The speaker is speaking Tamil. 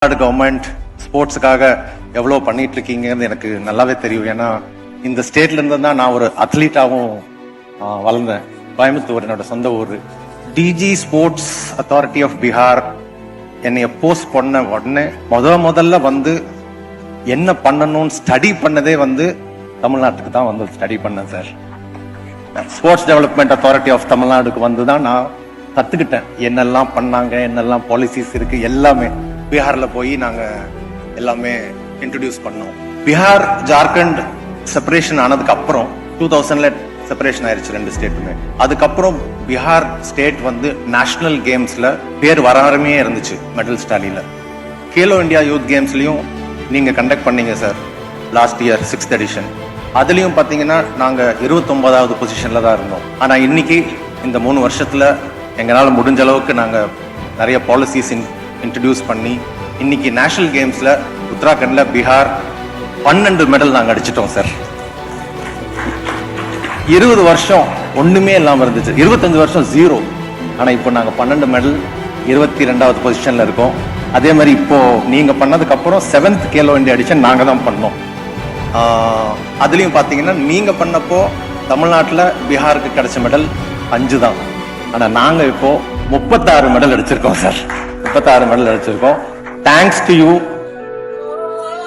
கவர்மெண்ட் ஸ்போர்ட்ஸுக்காக எவ்வளோ பண்ணிட்டு இருக்கீங்கன்னு எனக்கு நல்லாவே தெரியும். ஏன்னா இந்த ஸ்டேட்ல இருந்து தான் நான் ஒரு அத்லீட்டாகவும் வளர்ந்தேன். கோயம்புத்தூர் என்னோட சொந்த ஊர். டிஜி ஸ்போர்ட்ஸ் அத்தாரிட்டி ஆஃப் பீகார் என்னைய போஸ்ட் பண்ண உடனே முதல்ல வந்து என்ன பண்ணணும்னு ஸ்டடி பண்ணதே வந்து தமிழ்நாட்டுக்கு தான் வந்து ஸ்டடி பண்ணேன் sir. Sports development authority of தமிழ்நாடுக்கு வந்து தான் நான் கத்துக்கிட்டேன் என்னெல்லாம் பண்ணாங்க, என்னெல்லாம் பாலிசிஸ் இருக்கு, எல்லாமே பீகார்ல போய் நாங்க எல்லாமே இன்ட்ரடியூஸ் பண்ணோம். பீகார் ஜார்க்கண்ட் செப்பரேஷன் ஆனதுக்கு அப்புறம் 2000ல செப்பரேஷன் ஆயிருச்சு ரெண்டு ஸ்டேட்டுமே. அதுக்கப்புறம் பீகார் ஸ்டேட் வந்து நேஷனல் கேம்ஸ்ல பேர் வராமே இருந்துச்சு. மெடல் ஸ்டாலில கேலோ இந்தியா யூத் கேம்ஸ்லயும் நீங்க கண்டக்ட் பண்ணீங்க sir last year 6th edition. அதுலயும் பாத்தீங்கன்னா நாங்க 29வது பொசிஷன்ல தான் இருந்தோம். ஆனா இன்னைக்கு இந்த 3 வருஷத்துல எங்களால முடிஞ்ச அளவுக்கு நாங்க நிறைய பாலிசிஸ் இன்ட்ரடியூஸ் பண்ணி இன்னைக்கு நேஷனல் கேம்ஸ்ல உத்தராகண்ட்ல பீகார் 12 மெடல் நாங்க அடிச்சிட்டோம் சார். 20 வருஷம் ஒண்ணுமே இல்லாம இருந்துச்சு, 25 வருஷம் 0. ஆனா இப்போ நாங்க 12 மெடல் 22வது பொசிஷன்ல இருக்கோம். அதே மாதிரி இப்போ நீங்க பண்ணதுக்கு அப்புறம் 7th கேலோ இந்தியா எடிஷன் நாங்க தான் பண்ணோம். அதுலயும் பாத்தீங்கன்னா நீங்க பண்ணப்போ தமிழ்நாட்டுல பீகாருக்கு கிடைச்ச மெடல் 5 தான். ஆனா நாங்க இப்போ 36 மெடல் அடிச்சிருக்கோம் சார். 36 மெடல் அடிச்சிருக்கோம். Thanks to you.